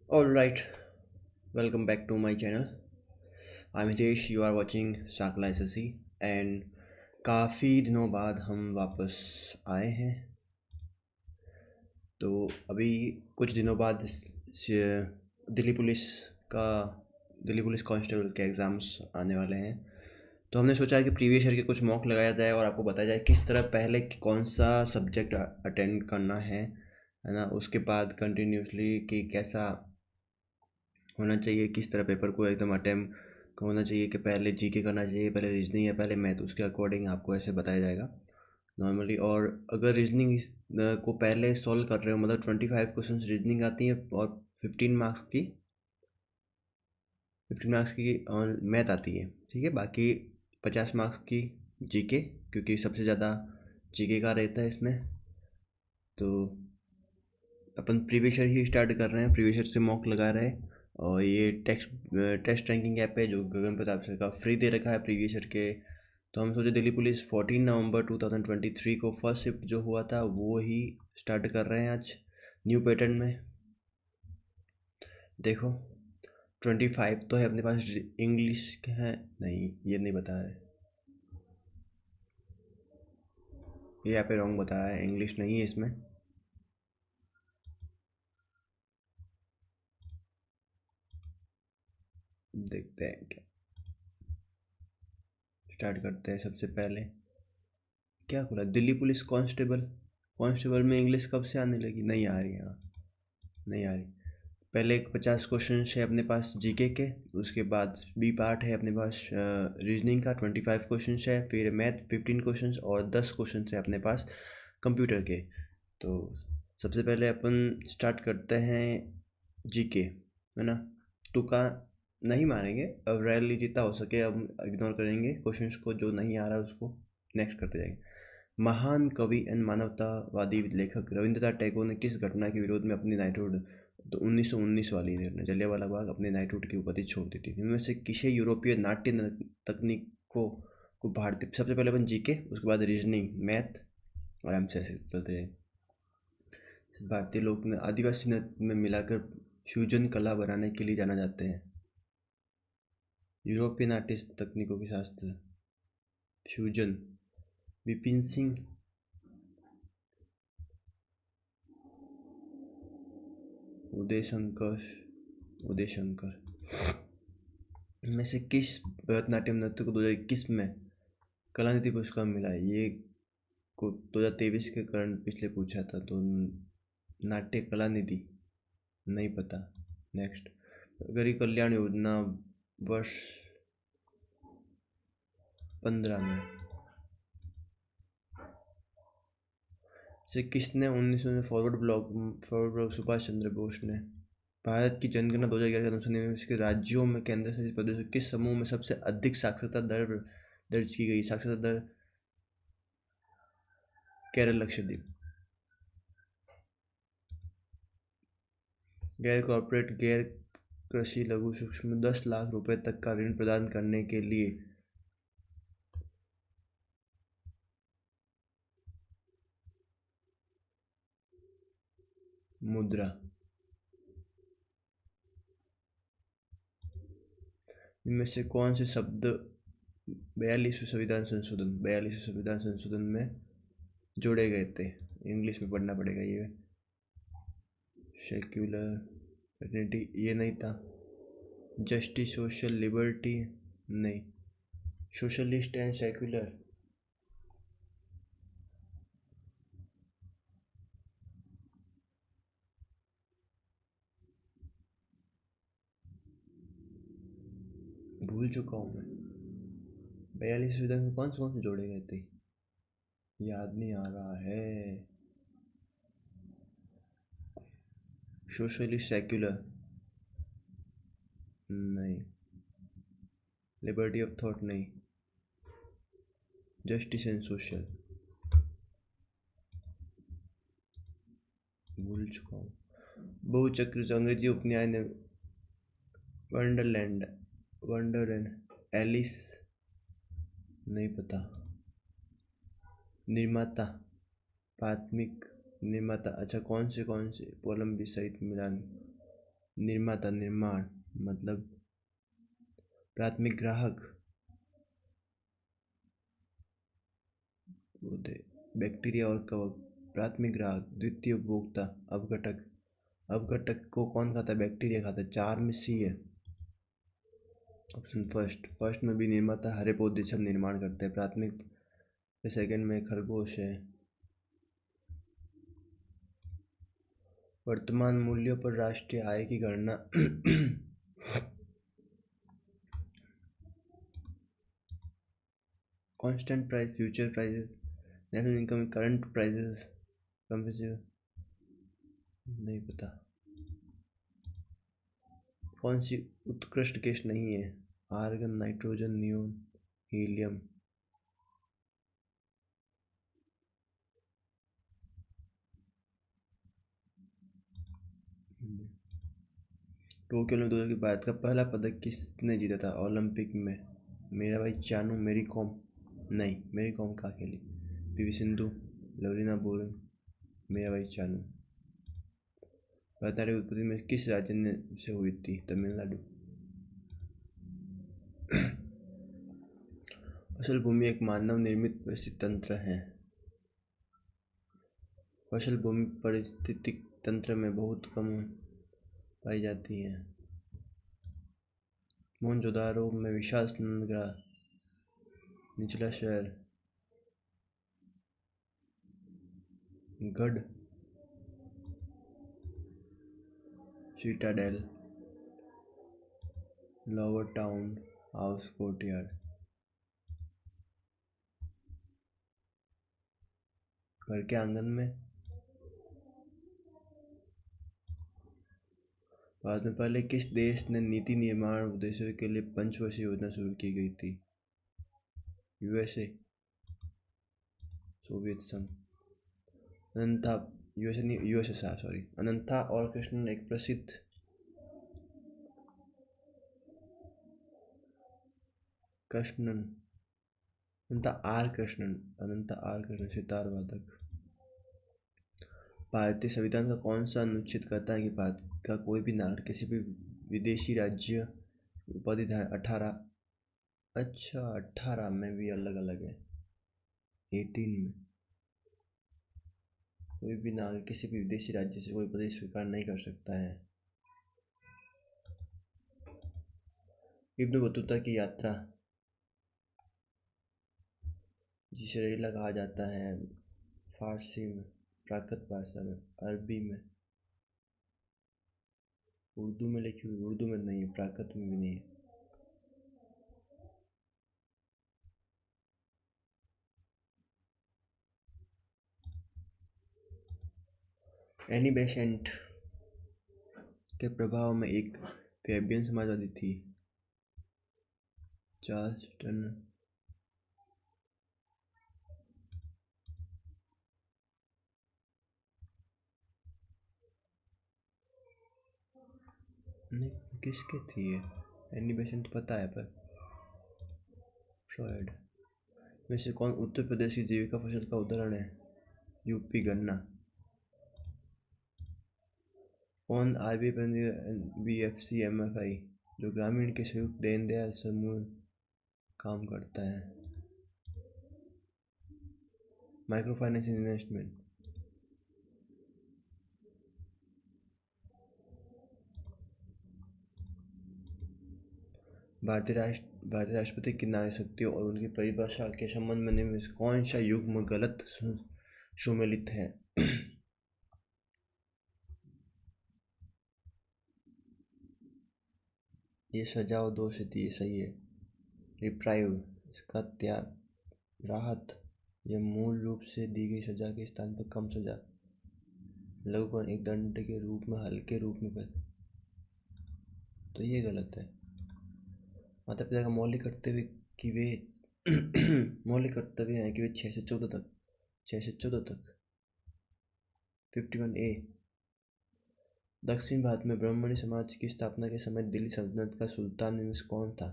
All right, welcome back to my channel. I'm Hitesh. You are watching Sakla SSC and काफ़ी दिनों बाद हम वापस आए हैं। तो अभी कुछ दिनों बाद दिल्ली पुलिस का दिल्ली पुलिस कांस्टेबल के एग्ज़ाम्स आने वाले हैं। तो हमने सोचा है कि प्रीवियस ईयर के कुछ मॉक लगाया जाए और आपको बताया जाए किस तरह पहले कौन सा सब्जेक्ट अटेंड करना है ना। उसके बाद कंटिन्यूसली कि कैसा होना चाहिए, किस तरह पेपर को एकदम अटेम्प्ट होना चाहिए, कि पहले जीके करना चाहिए, पहले रीजनिंग या पहले मैथ, उसके अकॉर्डिंग आपको ऐसे बताया जाएगा नॉर्मली। और अगर रीजनिंग को पहले सॉल्व कर रहे हो, मतलब 25 क्वेश्चन रीजनिंग आती है और 15 मार्क्स की और मैथ आती है, ठीक है। बाकी 50 मार्क्स की जीके, क्योंकि सबसे ज़्यादा जीके का रहता है इसमें। तो अपन प्रीवियस ईयर ही स्टार्ट कर रहे हैं, प्रीवियस ईयर से मॉक लगा रहे हैं। और ये टेस्ट रैंकिंग ऐप है जो गगन प्रताप सर का फ्री दे रखा है प्रीवियस ईयर के। तो हम सोचे दिल्ली पुलिस 14 नवंबर 2023 को फर्स्ट शिफ्ट जो हुआ था वो ही स्टार्ट कर रहे हैं आज न्यू पैटर्न में। देखो 25 तो है अपने पास। इंग्लिश के हैं नहीं, ये नहीं बता रहे, ये यहाँ पे रॉन्ग बताया है, इंग्लिश नहीं है इसमें। देखते हैं क्या, स्टार्ट करते हैं। सबसे पहले क्या खुला, दिल्ली पुलिस कांस्टेबल। कांस्टेबल में इंग्लिश कब से आने लगी, नहीं आ रही यहाँ, नहीं आ रही। पहले एक 50 क्वेश्चन है अपने पास जीके के, उसके बाद बी पार्ट है अपने पास रीजनिंग का 25 क्वेश्चन है, फिर मैथ 15 क्वेश्चन और 10 क्वेश्चन है अपने पास कंप्यूटर के। तो सबसे पहले अपन स्टार्ट करते हैं जीके, है ना। तुक्का नहीं मारेंगे, अब रैली जितना हो सके अब इग्नोर करेंगे क्वेश्चंस को, जो नहीं आ रहा उसको नेक्स्ट करते जाएंगे। महान कवि एंड मानवतावादी लेखक रविंद्रनाथ टैगोर ने किस घटना के विरोध में अपनी नाइटहुड, तो 1919 वाली जलियांवाला बाग, अपने नाइटहुड की उपाधि छोड़ दी थी। इनमें से किसे यूरोपीय नाट्य तकनीकों को भारतीय, सबसे पहले अपन जीके, उसके बाद रीजनिंग मैथ और हम से ऐसे चलते जाए। भारतीय लोग ने आदिवासी नृत्य में मिलाकर फ्यूजन कला बनाने के लिए जाना जाते हैं। यूरोपीय नाट्य तकनीकों के शास्त्र फ्यूजन, विपिन सिंह, उदय शंकर, उदय शंकर। में से किस भरतनाट्यम नृत्य को 2021 में कलानिधि पुरस्कार मिला है? ये को 2023 के कारण पिछले पूछा था, तो नाट्य कलानिधि नहीं पता। नेक्स्ट, गरीब कल्याण योजना वर्ष 15 में से किसने 1900 में फॉरवर्ड ब्लॉक सुभाष चंद्र बोस ने। भारत की जनगणना 2011 के अनुसार निम्नलिखित के राज्यों में केंद्र शासित प्रदेशों किस समूह में सबसे अधिक साक्षरता दर दर्ज की गई? साक्षरता दर केरल, लक्षद्वीप। गैर कॉर्पोरेट गैर कृषि लघु सूक्ष्म 10 लाख रुपए तक का ऋण प्रदान करने के लिए मुद्रा। इनमें से कौन से शब्द 42वें संविधान संशोधन में जोड़े गए थे? इंग्लिश में पढ़ना पड़ेगा ये। सेक्युलर फ्रेटर्निटी ये नहीं था। जस्टिस, सोशल लिबर्टी नहीं। सोशलिस्ट एंड सेक्युलर, भूल चुका हूँ मैं। 42 संविधान में कौन से जोड़े गए थे, याद नहीं आ रहा है। सोशलिस्ट, सेक्युलर नहीं, लिबर्टी ऑफ थॉट नहीं, जस्टिस एंड सोशल भूल चुका हूँ। बहुचक्र अंग्रेजी उपन्याय ने वंडरलैंड, वंडरलैंड, एलिस नहीं पता। निर्माता, प्राथमिक निर्माता, अच्छा कौन से कोलंबी सहित मिलान। निर्माता निर्माण मतलब प्राथमिक ग्राहक, बैक्टीरिया और कवक। प्राथमिक ग्राहक, द्वितीय उपभोक्ता, अपघटक। अपघटक को कौन खाता है? बैक्टीरिया खाता है। 4 में सी है ऑप्शन फर्स्ट। फर्स्ट में भी निर्माता, हरे पौधे सब निर्माण करते हैं। प्राथमिक सेकंड में खरगोश है। वर्तमान मूल्यों पर राष्ट्रीय आय की गणना constant price, future prices, national income, current prices, comparative, नहीं पता। कौन सी उत्कृष्ट गैस नहीं है? Argon, nitrogen, neon, helium. Tokyo में 2000 के बाद का पहला पदक किसने जीता था ओलंपिक में? मेरा भाई चानू, मेरी कॉम नहीं, मेरी कॉम कहाँ खेली? पीवी सिंधु, लवलीना बोरन, मेरा भाई चानू। भरतनाट्यम उत्पत्ति में किस राज्य ने से हुई थी? तमिलनाडु। फसल भूमि एक मानव निर्मित परिस्थिति तंत्र है। फसल भूमि पारिस्थितिक तंत्र में बहुत कम पाई जाती है। मोहनजोदारो में विशाल स्नानगृह, निचला शहर, गढ़, Citadel, lower town house, courtyard. घर के आंगन में। बाद में पहले किस देश ने नीति निर्माण उद्देश्यों के लिए पंचवर्षीय योजना शुरू की गई थी? यूएसए, सोवियत संघ। अनंता, यूएसए नहीं, यूएसएसआर सॉरी। अनंता और कृष्णन एक प्रसिद्ध कृष्णन, अनंता आर कृष्णन सितार वादक। भारतीय संविधान का कौन सा अनुच्छेद कहता है कि भारत का कोई भी नागरिक किसी भी विदेशी राज्य उपाधि धारण 18। अच्छा 18 में भी अलग अलग है। 18 में कोई भी नागरिक किसी भी विदेशी राज्य से कोई उपाधि स्वीकार नहीं कर सकता है। इब्न बतूता की यात्रा, जिसे रेला कहा जाता है, फारसी में, प्राकृत भाषा में, अरबी में, उर्दू में लिखी हुई, उर्दू में नहीं है, प्राकृत में भी नहीं है। एनी बेसेंट के प्रभाव में एक फैबियन समाजवादी थी। Charles Turner. नहीं, किसके थी ये? एनी बेसेंट पता है पर फ्रॉयड। में से कौन उत्तर प्रदेश की जीविका फसल का उदाहरण है? यूपी गन्ना। कौन बीएफसी एमएफआई जो ग्रामीण के संयुक्त दीनदयाल समूह काम करता है? Micro finance investment. भारतीय राष्ट्रपति की नारी शक्तियों और उनकी परिभाषा के संबंध में निम्न में से कौन सा युग्म गलत सुमेलित है? ये सजाओ दो से दिए सही है। रिप्राइव, इसका त्याग, राहत, यह मूल रूप से दी गई सजा के स्थान पर कम सजा, लघुकरण, एक दंड के रूप में हल्के रूप में कर। तो ये गलत है। माता पिता का मौलिक कर्तव्य कि वे मौलिक कर्तव्य है कि वे 6 से 14 तक 51A। दक्षिण भारत में ब्राह्मणी समाज की स्थापना के समय दिल्ली सल्तनत का सुल्तान इनमें से कौन था?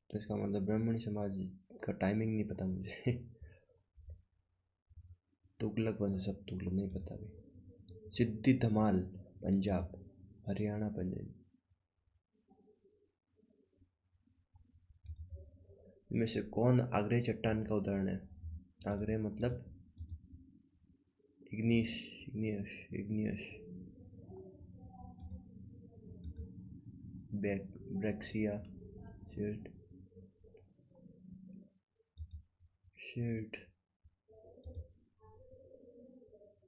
तो इसका मतलब ब्राह्मणी समाज का टाइमिंग नहीं पता मुझे तुगलक वंश, सब तुगलक नहीं पता भी। सिद्धि धमाल पंजाब, हरियाणा पंजाब। इनमें से कौन आग्नेय चट्टान का उदाहरण है? आग्नेय मतलब इग्नियस, इग्नियस, इग्नियस, ब्रैक्सिया, शिट, शिट।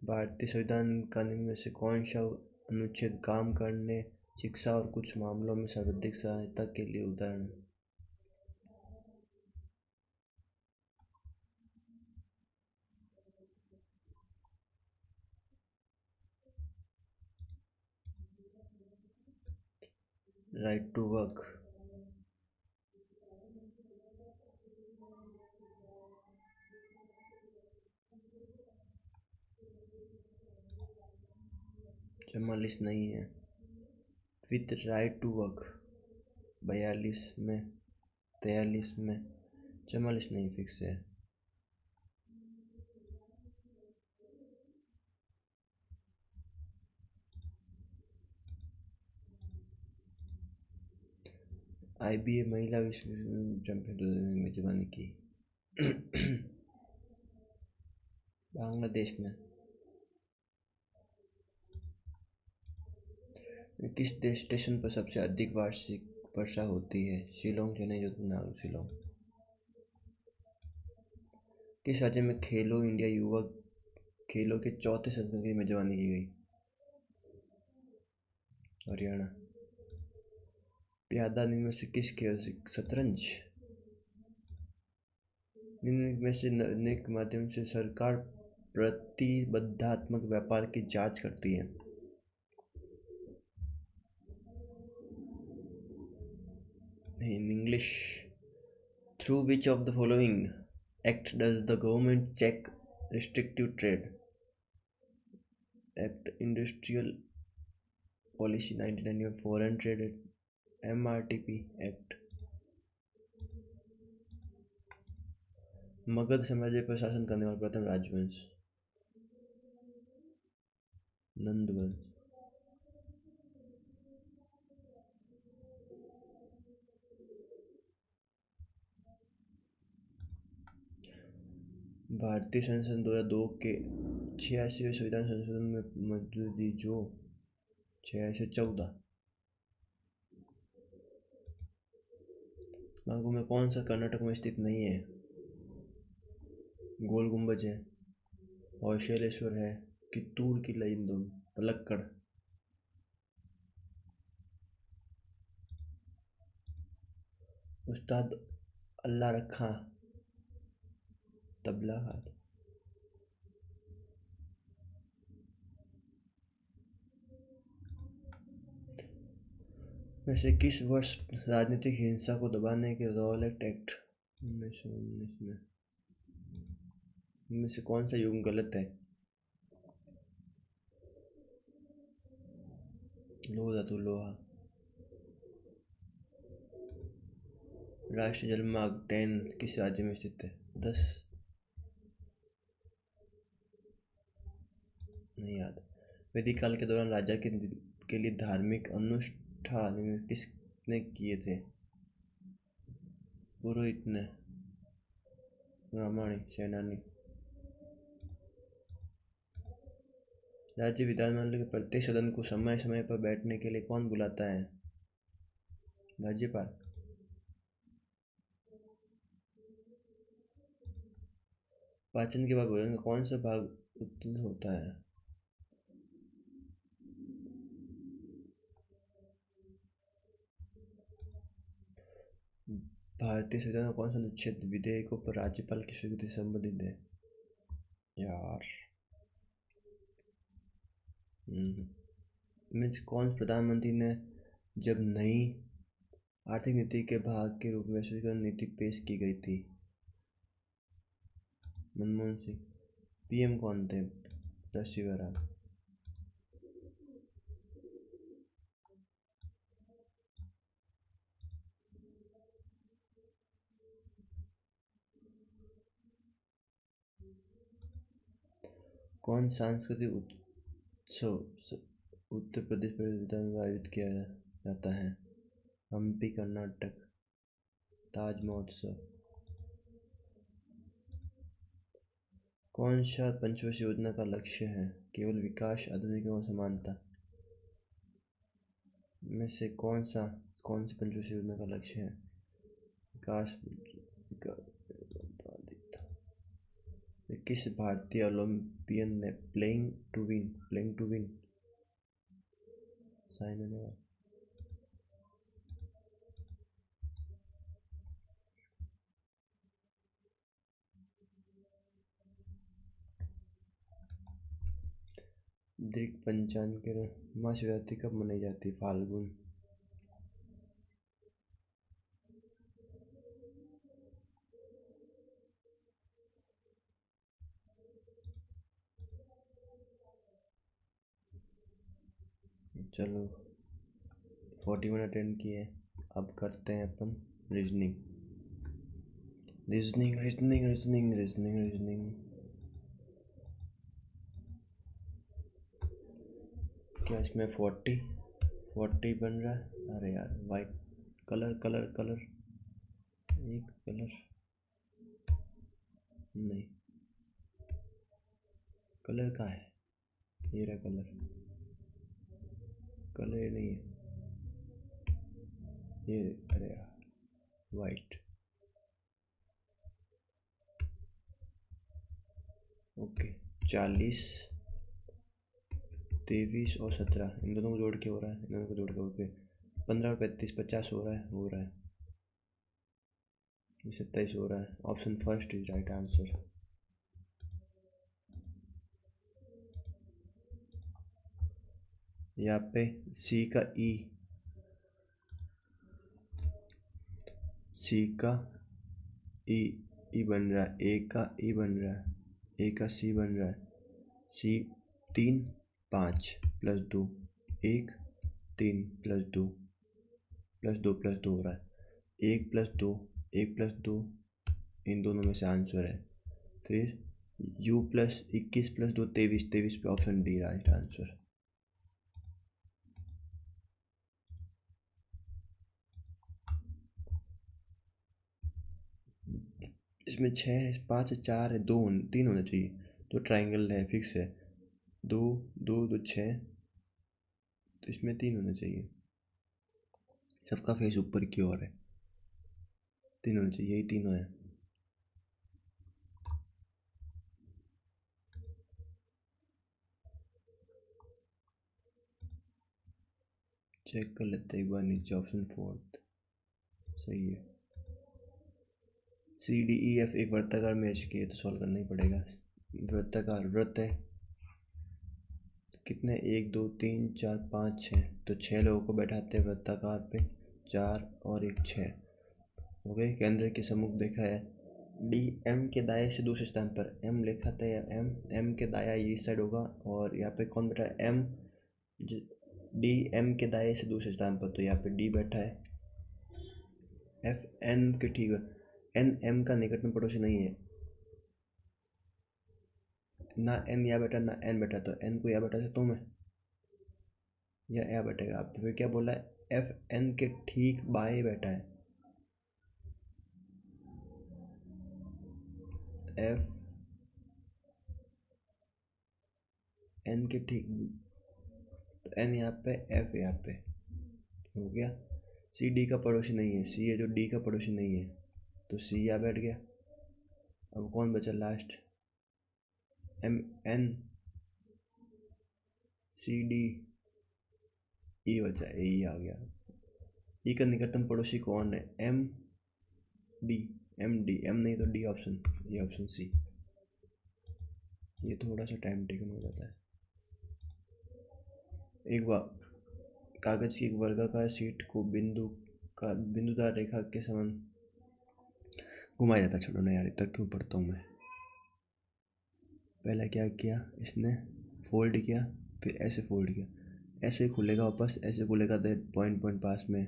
भारतीय संविधान कानून में से कौन सा अनुच्छेद काम करने, शिक्षा और कुछ मामलों में सर्वाधिक सहायता के लिए उदाहरण? Right to work. चवालीस नहीं है। विथ राइट टू वर्क 42 में, 43 में, 44 नहीं, फिक्स है। IBA महिला विश्व चैंपियन मेजबानी की बांग्लादेश ने। किस देश स्टेशन पर सबसे अधिक वार्षिक वर्षा होती है? शिलोंग, चेन्नई, जोधपुर, नागपुर। शिलोंग। किस राज्य में खेलो इंडिया युवा खेलों के चौथे संस्करण की मेजबानी की गई? हरियाणा। प्यादा निम्न में से किस खेल से? शतरंज। निम्न में से के माध्यम से सरकार प्रतिबंधात्मक व्यापार की जांच करती है? In English, through which of the following act does the government check restrictive trade? Act, Industrial Policy 1991, Foreign Trade Act, MRTP Act। Magadh साम्राज्य पर शासन करने वाला प्रथम राजवंश? नंद वंश। भारतीय संसद 2002 के 86वें संविधान संशोधन में मंजूरी जो 6 से 14। नागपुर में कौन सा कर्नाटक में स्थित नहीं है? गोल गुंबज है, हौशलेश्वर है, कित्तूर की लिंगम, पलक्कड़। उस्ताद अल्लाह रखा, तबला हाथ। में से किस वर्ष राजनीतिक हिंसा को दबाने के रॉलेट एक्ट 1919 में? इनमें से कौन सा युग गलत है? लोह धातु, लोहा। राष्ट्रीय जलमार्ग 10 किस राज्य में स्थित है? 10 नहीं याद। वैदिक काल के दौरान राजा के लिए धार्मिक अनुष्ठान किसने किए थे? पुरोहित ने, ब्राह्मण, सेनानी। राज्य विधानमंडल के प्रत्येक सदन को समय समय पर बैठने के लिए कौन बुलाता है? राज्यपाल। पाचन के बाद भोजन का कौन सा भाग उत्पन्न होता है? भारतीय संविधान का कौन सा अनुच्छेद विधेयकों पर राज्यपाल की स्वीकृति से संबंधित है? यार में कौन प्रधानमंत्री ने जब नई आर्थिक नीति के भाग के रूप में वैश्वीकरण नीति पेश की गई थी? मनमोहन सिंह। PM कौन थे? शिवराज। कौन सांस्कृतिक उत्सव उत्तर प्रदेश विधानसभा में आयोजित किया जाता है? हम्पी कर्नाटक। ताज महोत्सव। कौन सा पंचवर्षीय योजना का लक्ष्य है? केवल विकास, आधुनिक और समानता में से कौन सी पंचवर्षीय योजना का लक्ष्य है? विकास। किस भारतीय ओलंपियन ने playing to win Saina Nehwal. दीर्घ पंचांग के महाशिवरात्रि कब मनाई जाती है? फाल्गुन। चलो 41 अटेंड किए, अब करते हैं अपन रीजनिंग। क्या इसमें 40 बन रहा है? अरे यार वाइट कलर एक कलर नहीं, कलर कहाँ है? ये रहा कलर ये नहीं है ये। अरे यार वाइट। ओके 40, 23 और 17 इन दोनों को जोड़ के हो रहा है, इन दोनों को जोड़ के ओके 15 और 35 50 हो रहा है। ये 27 हो रहा है। Option first is right answer. यहाँ पे सी का ई बन रहा है, ए का ई बन रहा है, ए का सी बन रहा है। सी 3 5 + 2 1 3 + 2 हो रहा है। 1 + 2 इन दोनों में से आंसर है। फिर u + 21 + 2 23 पे ऑप्शन डी राइट आंसर। इसमें 6 है, 5 है, 4 है, 2 3 होना चाहिए। तो ट्राइंगल है, फिक्स है। 2 2 तो 6, तो इसमें 3 होना चाहिए। सबका फेस ऊपर की ओर है, 3 होना चाहिए, यही तीनों है। चेक कर लेते हैं एक बार नीचे। ऑप्शन फोर्थ सही है। CDEF एक वर्ताकार में की है, तो सॉल्व करना ही पड़ेगा। वृत्ताकार वृत्त है, कितने 1 2 3 4 5 6, तो 6 लोगों को बैठाते हैं वृत्ताकार पे, 4 और 1 6 हो गए। केंद्र के सम्मुख देखा है। डी एम के दाएं से दूसरे स्थान पर, एम लिखा था या एम के दाया ये साइड होगा, और यहाँ पे कौन बैठा है? एम। डी एम के दाएं से दूसरे स्थान पर, तो यहाँ पे डी बैठा है। एफ एन के ठीक है, एन एम का निकटतम पड़ोसी नहीं है। ना एन यहाँ बैठा ना एन बैठा, तो एन को यहाँ बैठा सकता हूँ मैं, या यहाँ बैठेगा। आप तो फिर क्या बोला है? एफ एन के ठीक बाएं बैठा है। एफ एन के ठीक, तो एन यहाँ पे, एफ यहाँ पे हो गया। सी डी का पड़ोसी नहीं है, सी है जो डी का पड़ोसी नहीं है, तो सी यहाँ बैठ गया। अब कौन बचा last? M N C D E बचा, ई आ गया। ई का निकटतम पड़ोसी कौन है? एम डी एम नहीं तो डी ऑप्शन, ये ऑप्शन सी। ये थोड़ा सा टाइम टेकन हो जाता है। एक बार कागज की एक वर्गाकार शीट को बिंदुदार रेखा के समान घुमाया जाता। छोड़ो ना यार, इतना क्यों पढ़ता हूँ मैं। पहले क्या किया इसने? फोल्ड किया, फिर ऐसे फोल्ड किया, ऐसे खुलेगा वापस, ऐसे खुलेगा तो पॉइंट पास में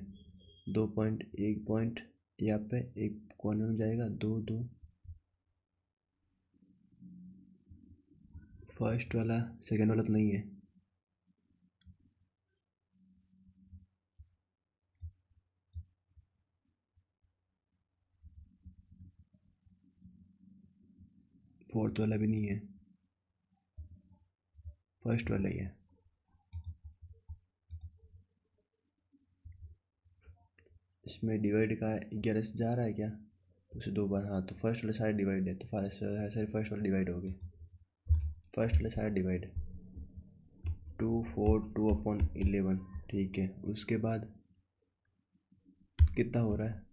2 पॉइंट 1 पॉइंट, यहाँ पे एक कॉर्नर में जाएगा 2 2 फर्स्ट वाला सेकेंड वाला तो नहीं है। फोर्थ वाला भी नहीं है, फर्स्ट वाला ही है। इसमें डिवाइड का 11 से जा रहा है क्या, उसे 2 बार। हाँ, तो फर्स्ट वाले सारे डिवाइड है, तो सारे फर्स्ट वाले डिवाइड हो गए। फर्स्ट वाले सारे डिवाइड 2 4 2/11, ठीक है। उसके बाद कितना हो रहा है,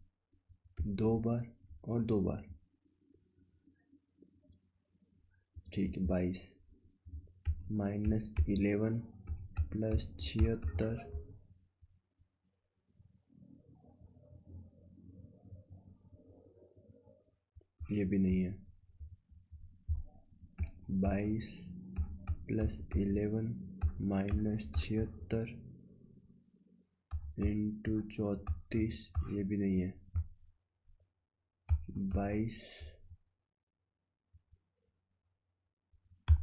2 बार और 2 बार, ठीक है। 22 -11 प्लस 76, ये भी नहीं है। 22 प्लस 11 माइनस 76 इंटू 34, ये भी नहीं है। 22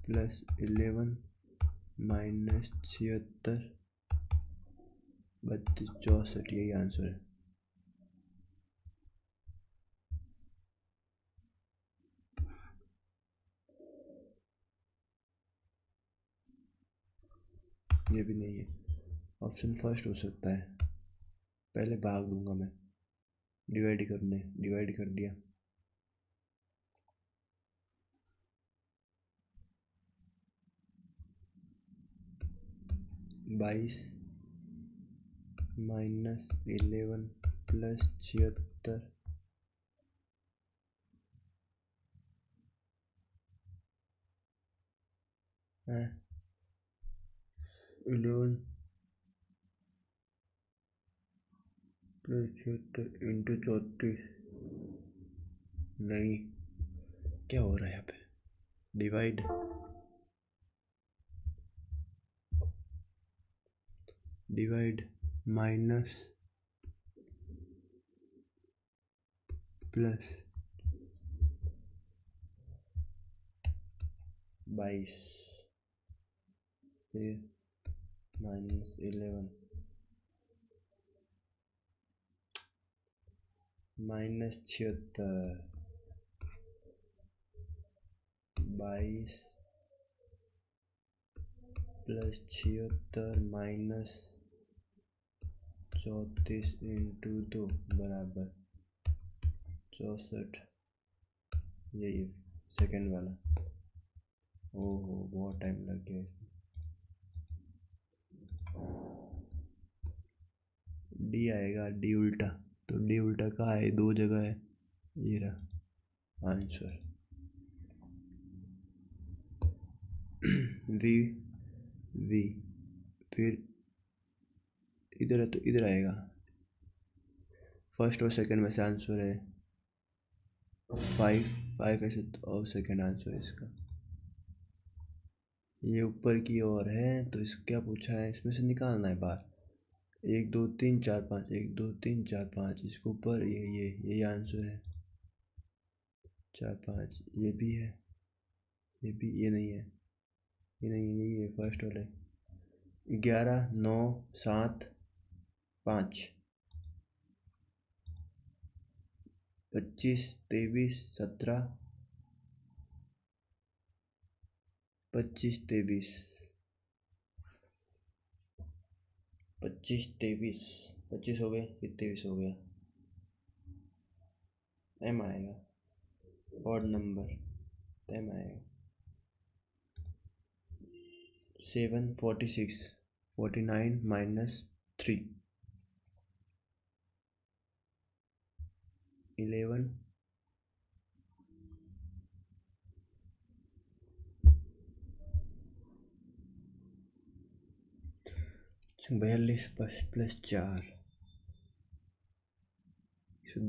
प्लस 11 माइनस 76 32 64, यही आंसर है। ये भी नहीं है। ऑप्शन फर्स्ट हो सकता है। पहले भाग दूंगा मैं, डिवाइड कर दिया। बाईस माइनस 11 प्लस 76 है 11 प्लस 76 इंटू 34, नहीं, क्या हो रहा है यहाँ पे, डिवाइड माइनस प्लस 22 फिर -11 माइनस 76, 22 प्लस 76 माइनस 34 इंटू 2 बराबर 64, यही सेकेंड वाला। ओहो, बहुत टाइम लग गया इसमें। डी आएगा, डी उल्टा, तो डी उल्टा कहाँ है, 2 जगह है, ये रहा आंसर। वी वी फिर इधर है तो इधर आएगा। फर्स्ट और सेकंड में से आंसर है 5 ऐसे, और सेकंड आंसर है इसका। ये ऊपर की ओर है, तो इस क्या पूछा है, इसमें से निकालना है बाहर। 1 2 3 4 5, 1 2 3 4 5, इसके ऊपर ये आंसर है 4 5, ये भी है, ये भी, ये नहीं है, ये नहीं है, यही है फर्स्ट वाले। 11 9 7 5, 25 23 17, 25 23, 25 23, 25 हो गए, फिर 23 हो गया। एम आएगा, ऑड नंबर, एम आएगा। 7 46 49 -3 11 42 प्लस 4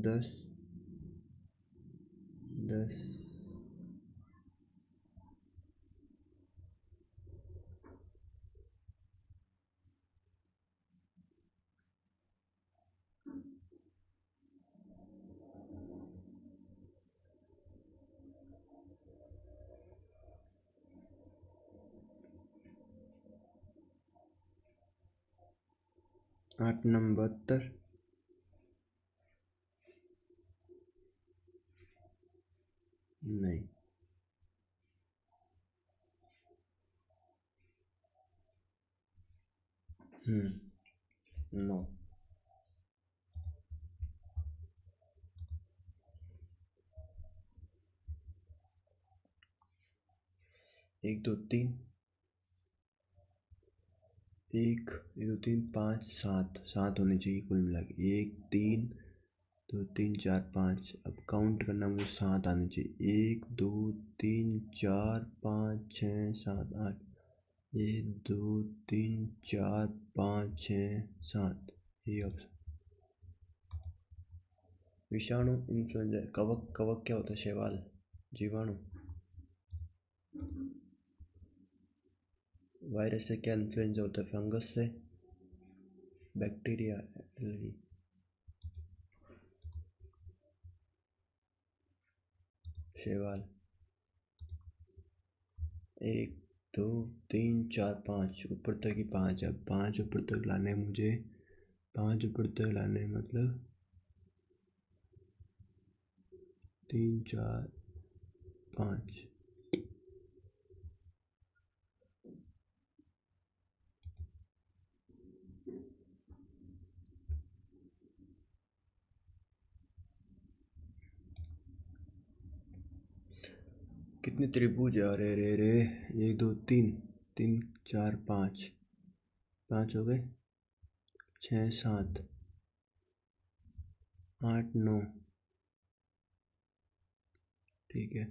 10 10 8 नंबर 72। नहीं। 9। 1 2 3 1 2 3 5 7 7 होने चाहिए कुल मिला के। 1 3 2 3 4 5। अब काउंट करना मुझे 7 आने चाहिए। 1 2 3 4 5 6 7 8। 1 2 3 4 5 6 7। ये ऑप्शन। विषाणु, इन्फ्लुएंजा, कवक। कवक क्या होता है? शैवाल, जीवाणु। वायरस से क्या इन्फ्लुएंजा होता है? फंगस से, बैक्टीरिया, एलगी। शैवाल। 1 2 3 4 5 ऊपर तक ही 5। अब 5 ऊपर तक लाने मुझे। 5 ऊपर तक लाने मतलब 3 4 5। कितने त्रिभुज आ रहे रे रे? 1 2 3 3 4 5। 5 हो गए। 6 7 8 9। ठीक है।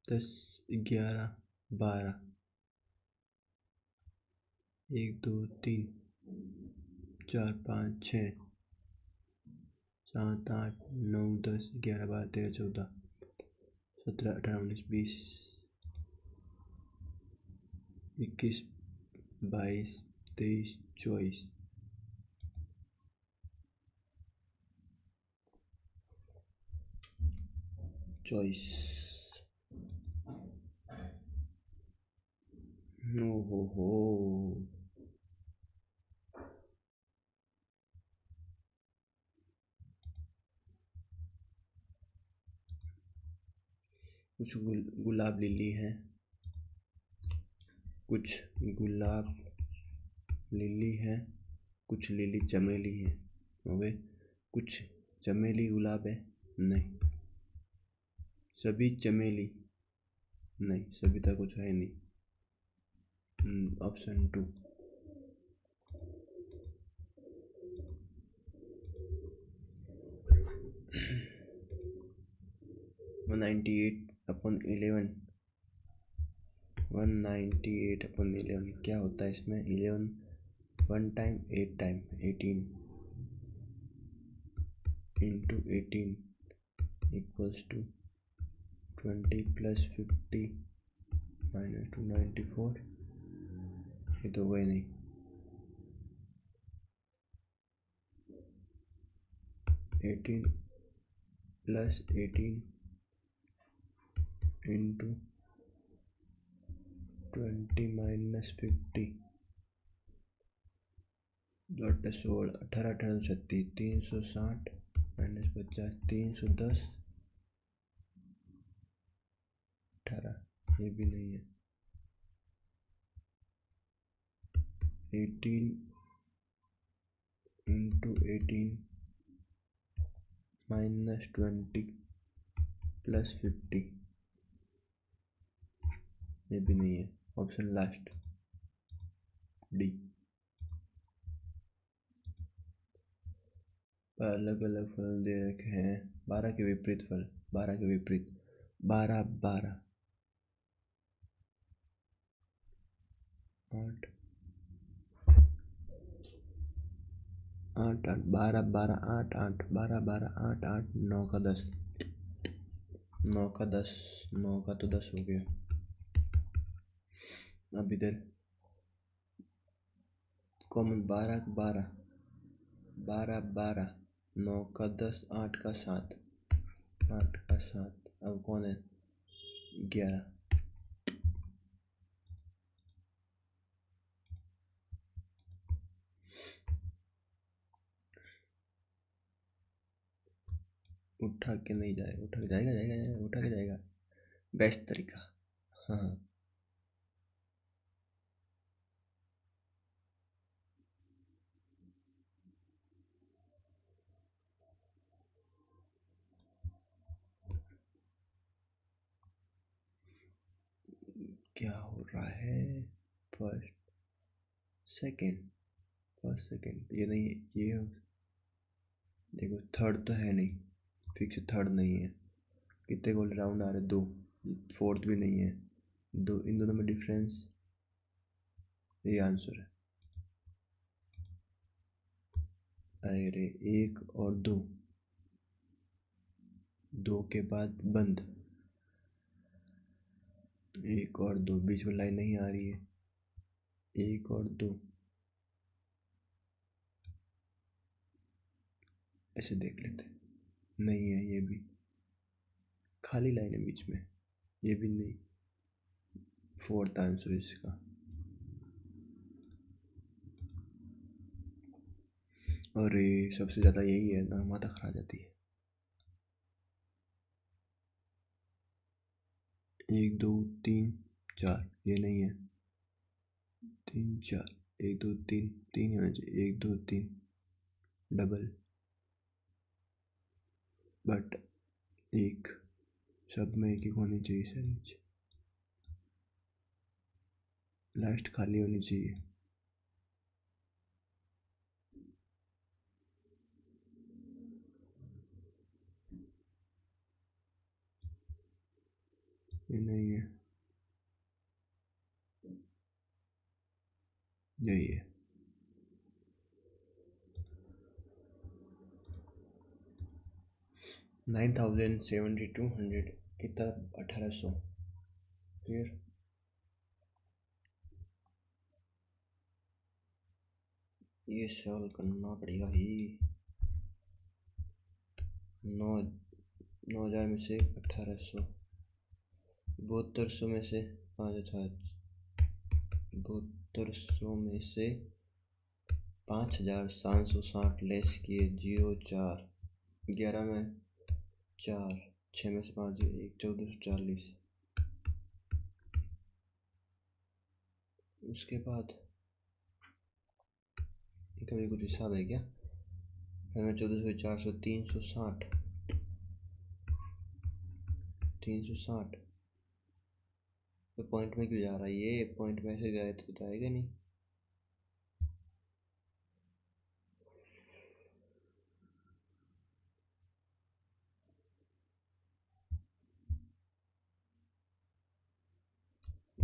10 11 12। 1 2 3 4 5 6 7 8 9 10 11 12 13 14 17 18 19 20 21 22 23 24। चॉइस। ओ हो। कुछ गुलाब लिली है। कुछ गुलाब लिली है। कुछ लिली चमेली है। हो गए। कुछ चमेली गुलाब है। नहीं। सभी चमेली। नहीं, सभी तक कुछ है नहीं। ऑप्शन 2। 198/11। 198/11 क्या होता है इसमें? 11 1 time 8 time 18 into 18 equals to 20 + 50 - 294। ये तो वही नहीं। 18 + 18 इंटू 20 - 50 16 18 18 36 360 -50 310 18। ये भी नहीं है। 18 इंटू 18 -20 + 50। ये भी नहीं है। Option last D. अलग अलग फल दे रखे हैं। 12 के विपरीत फल। 12 के विपरीत। 12 12 8 8 8 12 12 8 8 12 12 8 8 9 का 10। 9 का 10। 9 का तो 10 हो गया। अब इधर कॉमन 12 12 12 12 9 का 10 8 का 7 8 का 7। अब कौन है? 11। उठा के नहीं जाएगा, उठा के जाएगा जाएगा जाएगा, उठा के जाएगा, बेस्ट तरीका। हाँ क्या हो रहा है? फर्स्ट सेकेंड, फर्स्ट सेकेंड ये नहीं, ये देखो थर्ड तो है नहीं, फिक्स थर्ड नहीं है। कितने गोल राउंड आ रहे? दो। फोर्थ भी नहीं है, दो। इन दोनों में डिफरेंस, ये आंसर है। अरे एक और दो, दो के बाद बंद, एक और दो, बीच में लाइन नहीं आ रही है, एक और दो, ऐसे देख लेते। नहीं है ये भी, खाली लाइन है बीच में, ये भी नहीं। फोर्थ आंसर इसका। अरे सबसे ज़्यादा यही है ना, माथा खा जाती है। एक दो तीन चार, ये नहीं है। तीन चार, एक दो तीन, तीन होना चाहिए, एक दो तीन डबल, बट एक, सब में एक एक होनी चाहिए सर, नीचे लास्ट खाली होनी चाहिए। ये नहीं है, यही है। $9,700 कितना? 1800। फिर ये सॉल्व करना पड़ेगा ही। 9,000 में से 1800, 7200 में से 5,000, 7200 में से 5,760 लेस किए, 0 4, 11 में 4, 6 में से 5, 1, 1440। उसके बाद कभी कुछ हिसाब है क्या? फिर मैं 1400, 400, 360, 360 तो पॉइंट में क्यों जा रहा है? ये पॉइंट में से गए तो जाएगा नहीं।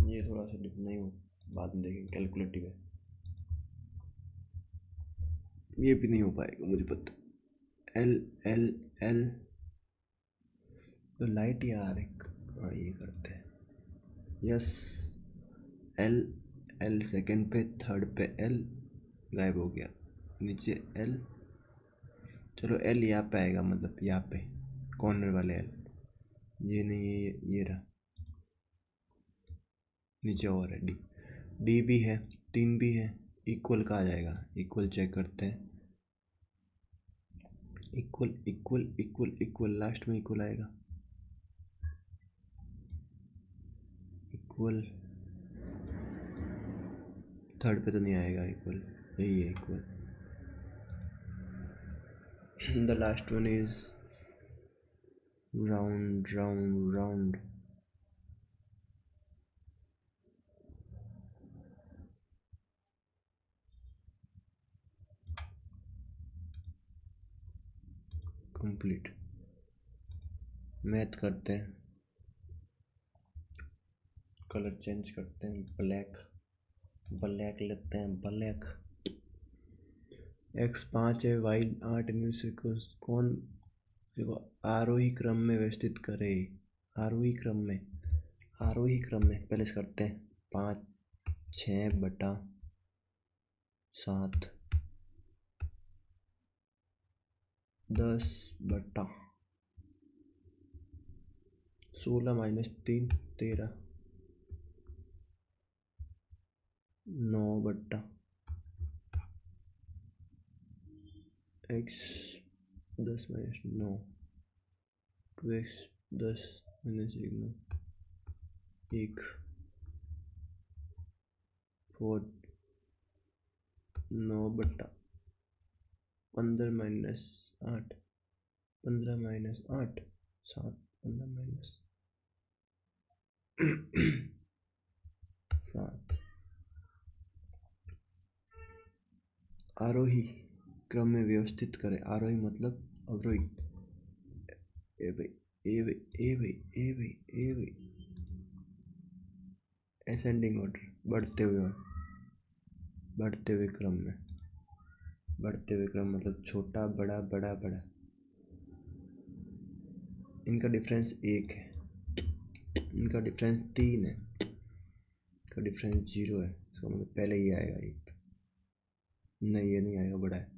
ये थोड़ा सा डिप नहीं हो, बाद में देखेंगे कैलकुलेटिव है, ये भी नहीं हो पाएगा मुझे पता। एल एल एल तो लाइट यार एक, हाँ ये करते हैं, यस। एल एल सेकंड पे, थर्ड पे एल गायब हो गया, नीचे एल। चलो एल यहाँ पे आएगा, मतलब यहाँ पे कॉर्नर वाले एल, ये नहीं है, ये रहा नीचे, और है डी, डी भी है, तीन भी है। इक्वल का आ जाएगा, इक्वल चेक करते हैं। Equal equal equal equal, last में इक्वल आएगा, इक्वल। थर्ड पे तो नहीं आएगा इक्वल, यही है equal. The last one is round round round. Complete. Math करते हैं, कलर चेंज करते हैं, ब्लैक, ब्लैक लेते हैं, ब्लैक। x 5 है, y 8, इनमें से कौन, देखो आरोही क्रम में व्यवस्थित करे, आरोही क्रम में, आरोही क्रम में पहले से करते हैं। 5/6, 10/16 -3, 13, 9/, x 10 - 9, 2x 10 माइनस 1 4 9 बटा 15 माइनस 8 15 माइनस 8 7 15 माइनस 7 आरोही क्रम में व्यवस्थित करें। आरोही मतलब अवरोही। ए भाई ए भाई ए भाई ए भाई ए भाई असेंडिंग ऑर्डर, बढ़ते हुए क्रम में। बढ़ते हुए क्रम मतलब छोटा बड़ा बड़ा बड़ा। इनका डिफरेंस 1 है, इनका डिफरेंस 3 है, इनका डिफरेंस 0 है। इसका मतलब पहले ही आएगा 1। नहीं ये नहीं आएगा, बड़ा है।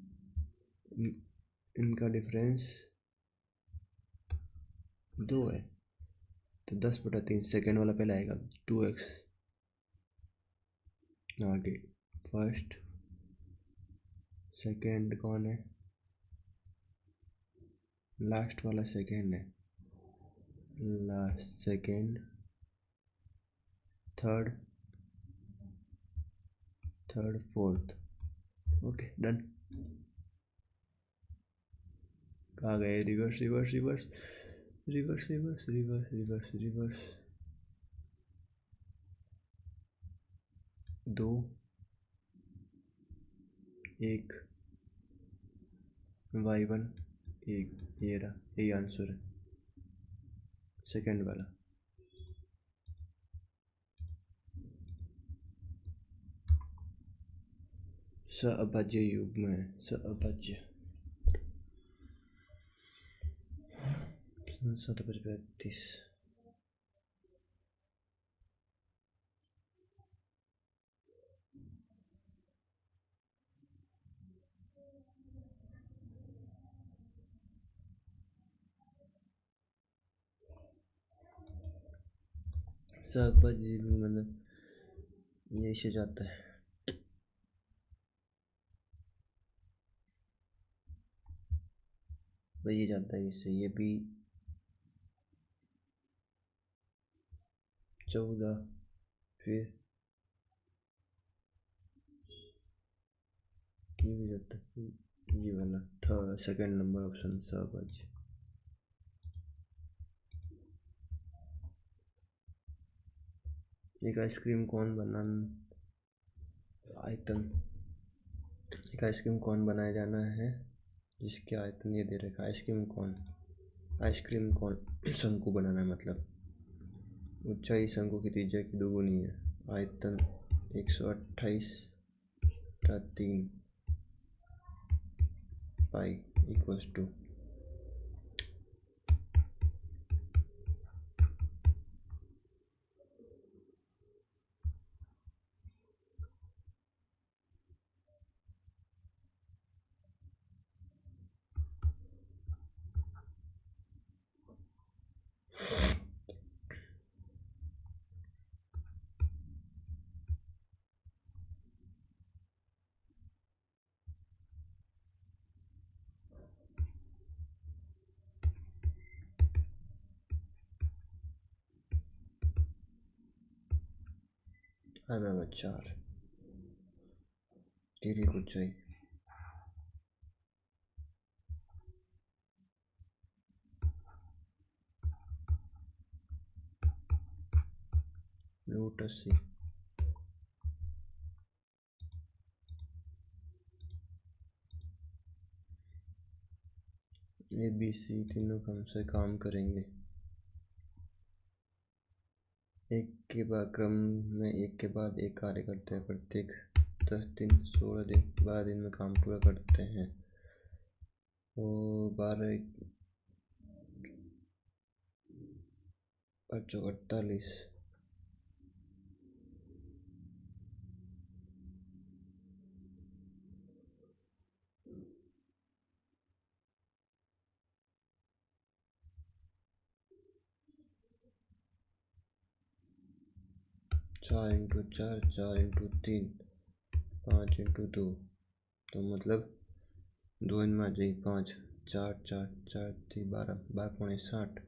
इनका डिफरेंस 2 है, तो 10/3 सेकेंड वाला पहले आएगा। 2x आगे फर्स्ट सेकेंड कौन है? लास्ट वाला सेकेंड है। Last second third fourth. Okay done. कहाँ गए? Reverse reverse reverse reverse reverse reverse reverse reverse 2 1 y1 1। ये रहा, यही आंसर है सेकेंड वाला। सहअभाज्य युग्म है, सहअभाज्य 7/32। सहअभाज्य मतलब ये से जाता है। भाई ये जाता है इससे, ये भी 14। फिर ये भी जाता है, ये वाला थर्ड सेकेंड नंबर ऑप्शन सहअभाज्य। एक आइसक्रीम कौन बनाया जाना है जिसके आयतन ये दे रखा है। आइसक्रीम कौन शंकु बनाना है, मतलब ऊंचाई शंकु की त्रिज्या की दोगुनी है। आयतन 128/3 पाई इक्वल्स टू बराबर 4 तेरी ऊंचाई √80। ABC तीनों क्रम से काम करेंगे। क्रम में एक के बाद एक कार्य करते हैं। प्रत्येक 10 दिन 16 दिन 12 दिन में काम पूरा करते हैं। वो 12 और 48 4 × 4 4 × 3 5 × 2, तो मतलब 2 में आ जाएगी 5 4 4 4 3 12 12 पौने 60।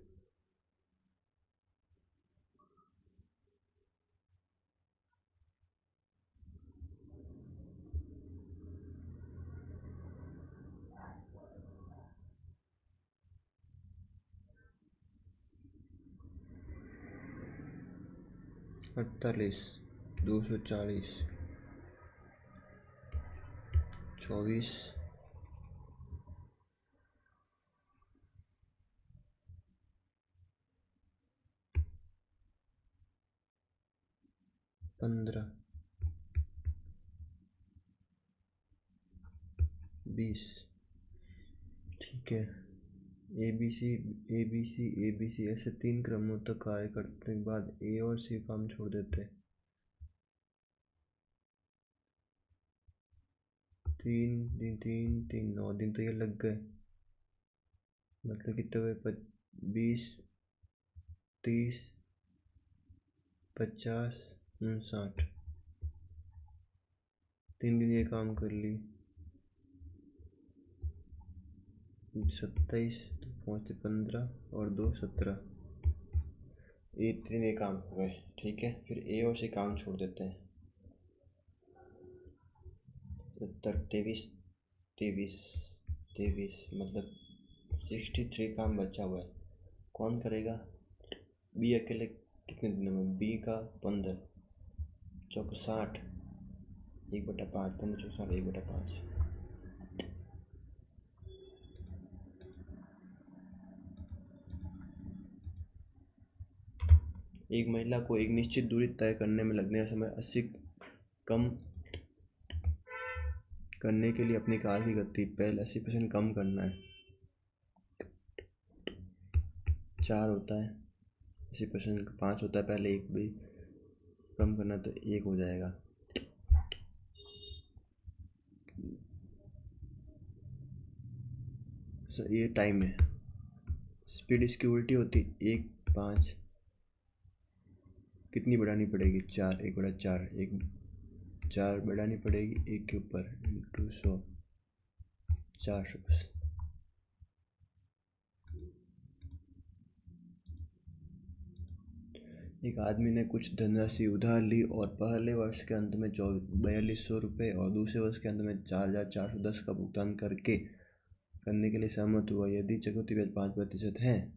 48, 240, 24, 15, 20। ठीक है। A B C A B C A B C ऐसे 3 क्रमों तक कार्य करने के बाद ए और सी काम छोड़ देते। 3 दिन 9 दिन तो ये लग गए, मतलब कितने हुए? 20, 30, 50, 59। 3 दिन ये काम कर ली। 27 पहुँचते 15 और 2 17। ये 3 ये काम हो गए। ठीक है, फिर ए और सी काम छोड़ देते हैं। 23 23 मतलब 63 काम बचा हुआ है। कौन करेगा? बी अकेले कितने दिनों में? बी का 15, चौक 60, 1/5, 15 चौक 60, 1/5। एक महिला को एक निश्चित दूरी तय करने में लगने का समय 80 कम करने के लिए अपनी कार की गति पहले 80% कम करना है। 4 होता है, 80% 5 होता है, पहले 1 भी कम करना तो 1 हो जाएगा। ये टाइम है। स्पीड इसकी उल्टी होती 1 5। कितनी बढ़ानी पड़ेगी? 4, 1/4, 4 बढ़ानी पड़ेगी 1 के ऊपर इंटू 100, 400। एक आदमी ने कुछ धनराशि उधार ली और पहले वर्ष के अंत में 4200 रुपये और दूसरे वर्ष के अंत में 4410 का भुगतान करने के लिए सहमत हुआ। यदि चक्रवृद्धि ब्याज 5% है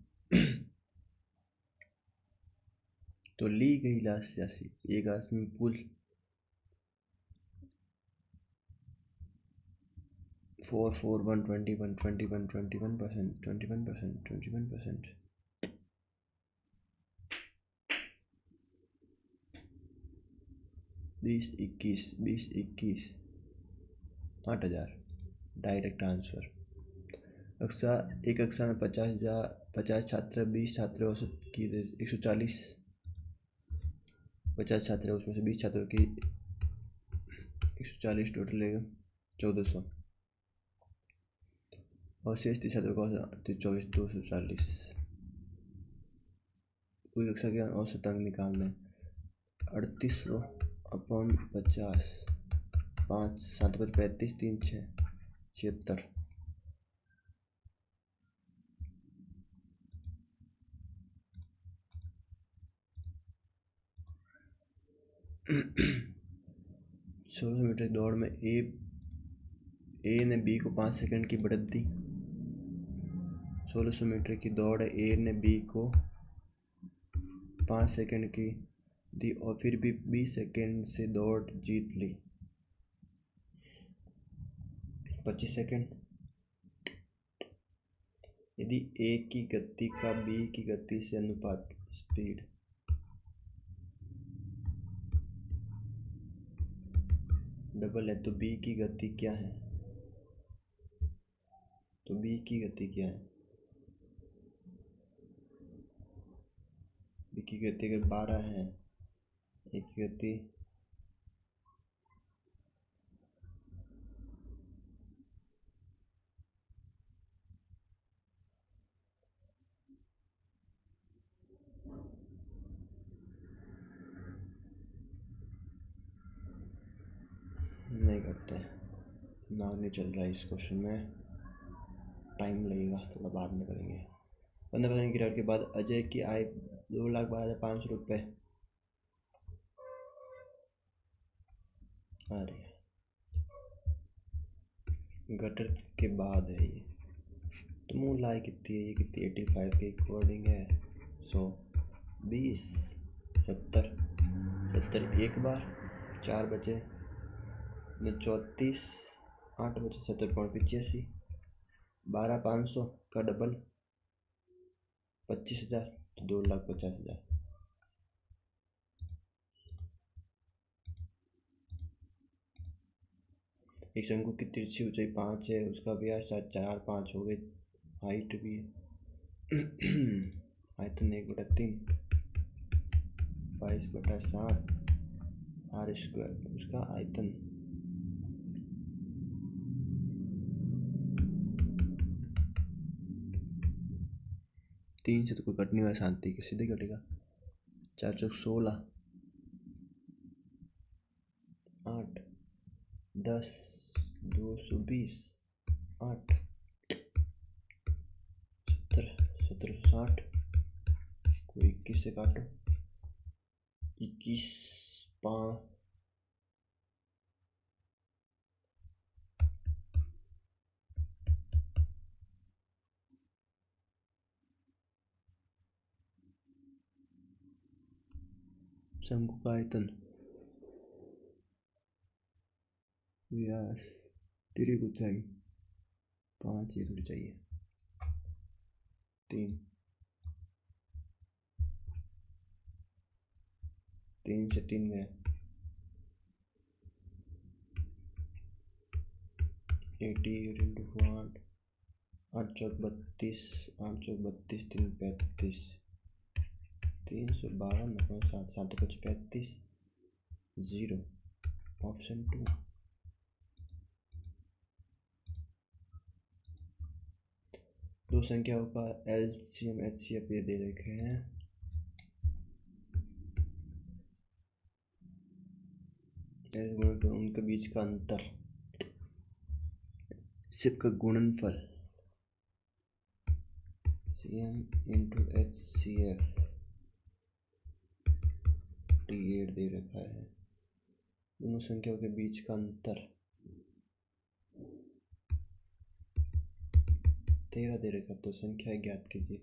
तो ली गई राशि एक राशि में कुल 21%, 20 21 8000। Direct answer. एक कक्षा में 50 छात्र, 20 छात्र औसत की 140, 50 छात्र उसमें से 20 छात्रों की 140 टोटल लेगा 1400 और शेष 30 छात्रों का 24 240। पूरी कक्षा के औसत अंक निकालना है। 3800 अपॉन 50, 5 7 5 35, 3 6 76। सोलह मीटर दौड़ में ए ने बी को 5 सेकंड की बढ़त दी। 1600 मीटर की दौड़ है, ए ने बी को 5 सेकंड की दी और फिर भी 20 सेकंड से दौड़ जीत ली। 25 सेकंड। यदि ए की गति का बी की गति से अनुपात स्पीड डबल है तो बी की गति क्या है? तो बी की गति क्या है? बी की गति अगर 12 है, ए की गति नहीं करते, दिमाग नहीं चल रहा है इस क्वेश्चन में, टाइम लगेगा, थोड़ा बाद में करेंगे। 15% गिरावट के बाद अजय की आय 2,12,500 रुपये आ रही है। गटर के बाद है ये, तो मूल आय कितनी है? ये कितनी 85 के अकॉर्डिंग है 100, 20, 70। 70 एक बार, 4 बचे 34, 8 बचे 70.85, 12,500 का डबल 25,000 तो 2,50,000। एक शंकु की तिरछी ऊंचाई 5 है, उसका व्यास 4-5 हो गए, हाइट भी है आयतन 1/3 22/7 r², उसका आयतन 3 से तो कोई कटने वाला शांति के सीधे कटेगा, 4 चौक 16, 8 10 220, 8 70 1760 को 21 से काटो, 21 5 शंकु का आयतन, व्यास, तिर्यक ऊंचाई 5, ये थोड़ी चाहिए 3 से 3 गया, 88 इंटू 8, 8 चौक 32, 8 चौक 32, 3 35, 352 7 7 5 35, 0, ऑप्शन 2। दो संख्याओं का LCM HCF ये दे रखे हैं, उनके बीच का अंतर, सिर्फ का गुणनफल CM इंटू HCF T8 दे रखा है, दोनों संख्याओं के बीच का अंतर 13 दे रखा, तो संख्या ज्ञात कीजिए।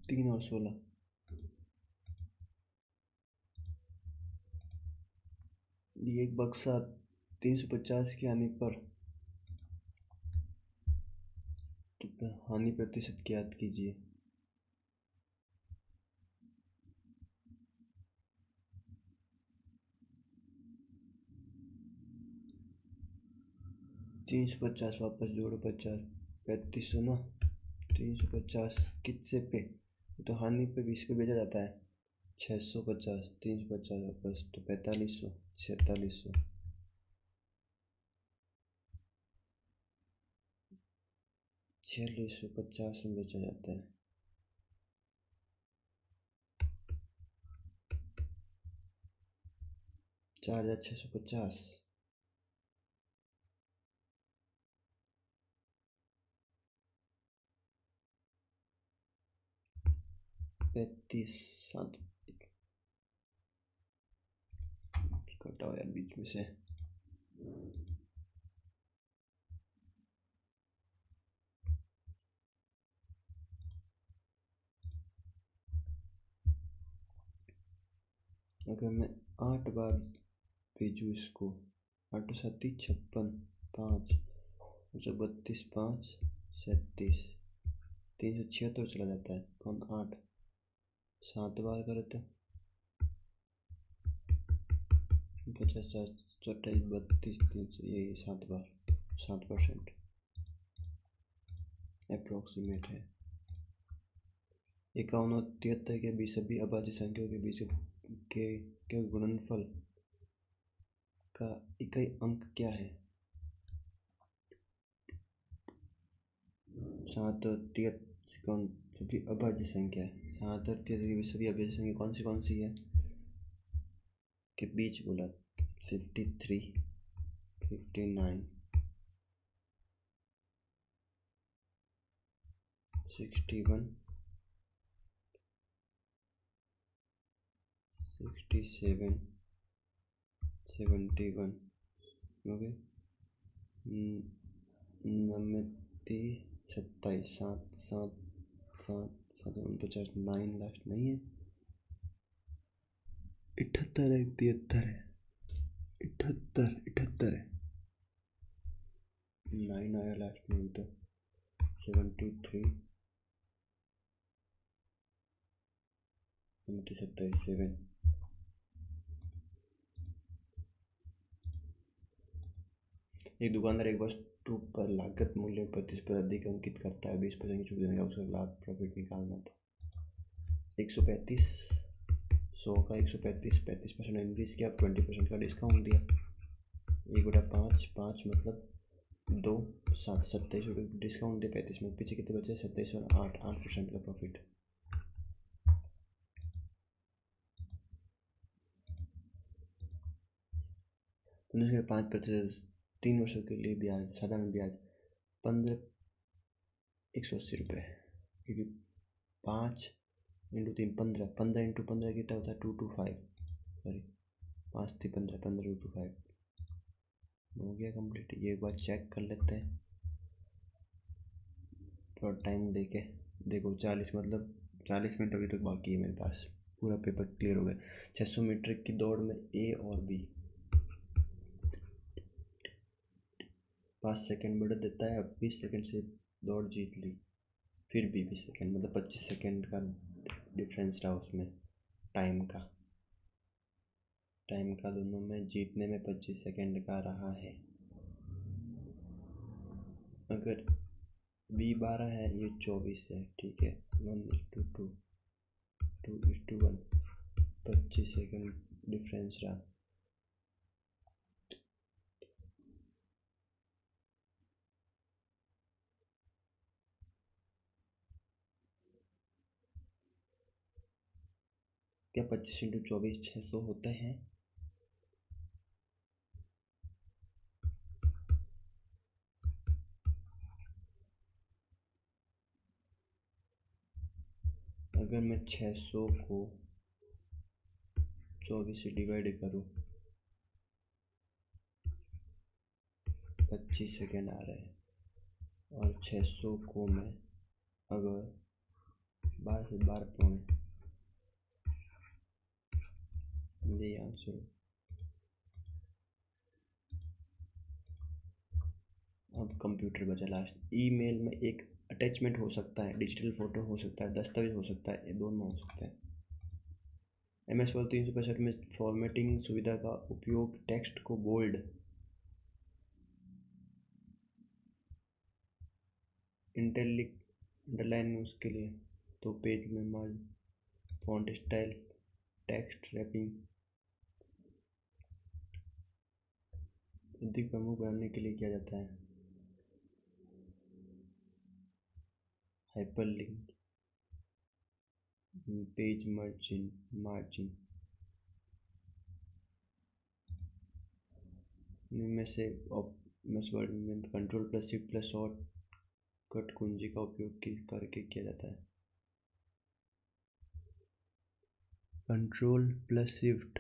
तीन और 16, ये एक बक्सा 350 के आने पर कितना हानि प्रतिशत ज्ञात कीजिए। तीन सौ 50 वापस जोड़ो 50, 3500 ना, 350 कितने पे, तो हानि पे 20 पे बेचा जाता है, 650, 350 वापस तो 4500, 4600, 4650 में बेचा जाता है। चार 4650, 35 7 कटाओ यार बीच में से, अगर मैं 8 बार भेजूँ इसको, 8 7 56, 5 32 5 37, 376 चला जाता है, कौन 8 7 बार करे तो 50 27 32 300, ये 7 बार 7% अप्रोक्सीमेट है। 51 और 73 के बीच सभी अभाज्य संख्याओं के बीच के गुणनफल का इकाई अंक क्या है? 7 और 73 कौन सभी अभाज्य संख्या है, 7 और 73 के बीच सभी अभाज्य संख्या कौन सी है के बीच बोला, 53 59 61 67 71 ओके 29 27 7 7 7 7 49 9 लास्ट नहीं है 78 है 73 है 78 है 9 आया लास्ट में तो 73 27 7 एक दुकानदार एक वस्तु पर लागत मूल्य 25% अधिक अंकित करता है 20% की छूट देने का उसका लाभ प्रॉफिट निकालना था 135 100 का 135 35% इंक्रीज किया 20% का डिस्काउंट दिया 1/5 5 मतलब 2 7 27 डिस्काउंट दिया 35 में पीछे कितने बचे 27 और 8% का प्रॉफिट तो 5% 3 वर्षों के लिए ब्याज साधारण ब्याज 1,180 क्योंकि 5 इंटू 3 15 इंटू 15 कितना होता है 225 सॉरी 5 थी 15 225 हो गया कंप्लीट। ये एक बार चेक कर लेते हैं थोड़ा टाइम देके देखो 40 मतलब 40 मिनट अभी तक बाकी है मेरे पास पूरा पेपर क्लियर हो गया। 600 मीटर की दौड़ में ए और बी 5 सेकेंड बढ़ देता है अब 20 सेकेंड से दौड़ जीत ली फिर भी 20 सेकेंड मतलब 25 सेकेंड का डिफरेंस रहा उसमें टाइम का दोनों में जीतने में 25 सेकेंड का रहा है। अगर बी 12 है ये 24 है ठीक है 1:2 2:1 25 सेकेंड डिफरेंस रहा। क्या 25 इंटू 24 600 होते हैं? अगर मैं 600 को 24 से डिवाइड करूँ 25 सेकेंड आ रहे हैं और 600 को मैं अगर 12 से 12 पौने ये आंसर। अब कंप्यूटर बचा लास्ट। ईमेल में एक अटैचमेंट हो सकता है डिजिटल फोटो हो सकता है दस्तावेज हो सकता है ये दोनों हो सकता है। MS वर्ड 365 में फॉर्मेटिंग सुविधा का उपयोग टेक्स्ट को बोल्ड अंडरलाइन उसके लिए तो पेज में मार्ज फॉन्ट स्टाइल टेक्स्ट रैपिंग अधिक प्रमुख बनाने के लिए किया जाता है हाइपरलिंक पेज मार्जिन इनमें से MS वर्ड में Ctrl+Shift+ शॉर्ट कट कुंजी का उपयोग करके किया जाता है। Ctrl+Shift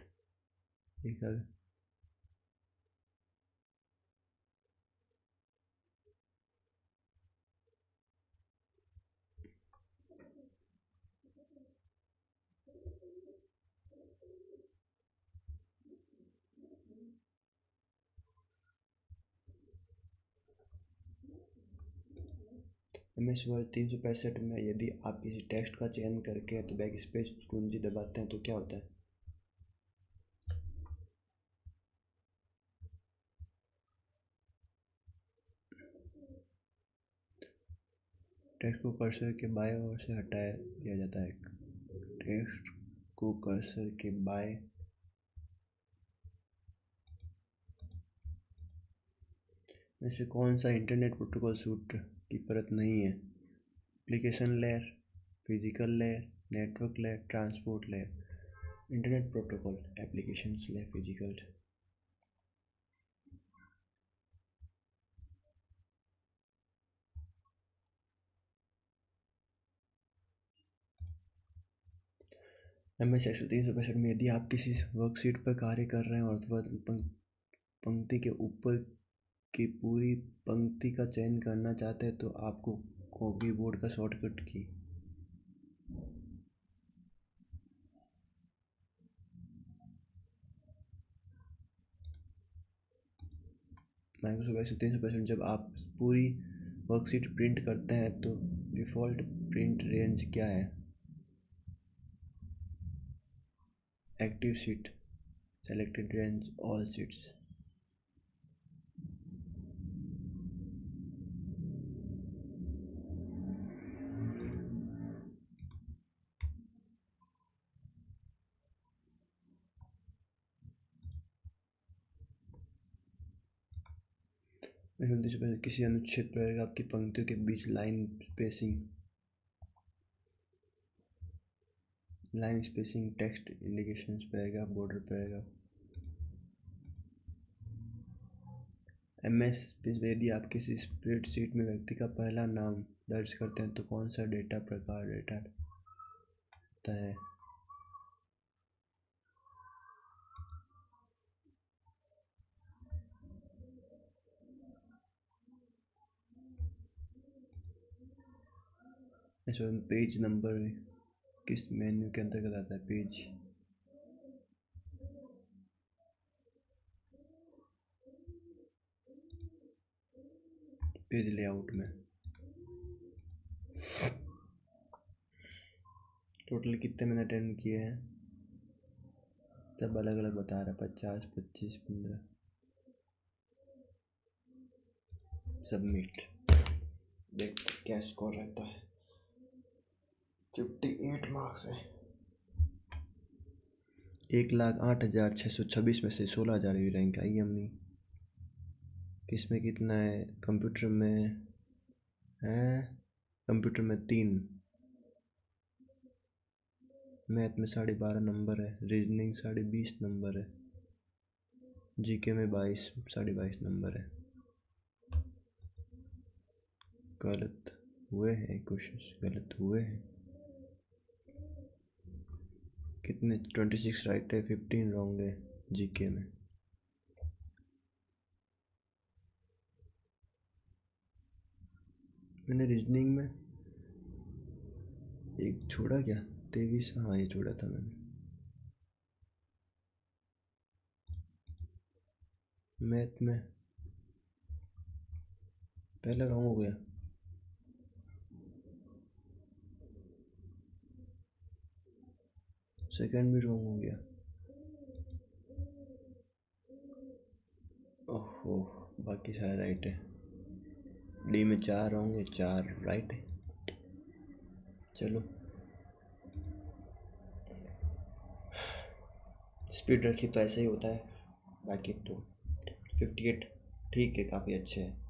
MS वर्ड 365 में यदि आप किसी टेक्स्ट का चयन करके तो बैकस्पेस कुंजी दबाते हैं तो क्या होता है? टेक्स्ट को कर्सर के बाएं ओर से हटा दिया जाता है। टेक्स्ट को कर्सर के बाएं में से कौन सा इंटरनेट प्रोटोकॉल सूट की परत नहीं है? Application layer physical layer network layer transport layer. Internet protocol application layer physical. MS Excel 365 में यदि आप किसी वर्कशीट पर कार्य कर रहे हैं और पंक्ति के ऊपर की पूरी पंक्ति का चयन करना चाहते हैं तो आपको कीबोर्ड का शॉर्टकट की माइक्रोसॉफ्ट एक्सेल 365 जब आप पूरी वर्कशीट प्रिंट करते हैं तो डिफ़ॉल्ट प्रिंट रेंज क्या है? Active sheet, selected range, all sheets. किसी अनुच्छेद पर आपकी पंक्तियों के बीच line spacing, text indications paragraph, border paragraph. MS यदि आप किसी स्प्रेडशीट में व्यक्ति का पहला नाम दर्ज करते हैं तो कौन सा डेटा प्रकार डेटा होता है? पेज नंबर किस मेन्यू के अंतर्गत आता है? पेज लेआउट में। टोटल कितने मैंने अटेंड किए हैं? सब अलग अलग बता रहा है, 50, 25, 15। सबमिट। देख क्या स्कोर रहता है। 58 मार्क्स है। 1,08,626 में से 16,000 की रैंक आई हमने। किसमें कितना है? कंप्यूटर में है, कंप्यूटर में 3, मैथ में 12.5 नंबर है, रीजनिंग 20.5 नंबर है, जीके में 22 नंबर है। गलत हुए हैं क्वेश्चन, गलत हुए हैं। कितने? 26 राइट है, 15 रॉन्ग है जीके में। मैंने रीजनिंग में एक छोड़ा क्या? 23, हाँ ये छोड़ा था मैंने। मैथ में पहला रॉन्ग हो गया। सेकंड भी रॉन्ग हो गया। ओहो, बाकी सारे राइट है। डी में 4 होंगे, 4 राइट है। चलो स्पीड रखी तो ऐसे ही होता है। बाकी तो 58 ठीक है, काफ़ी अच्छे है।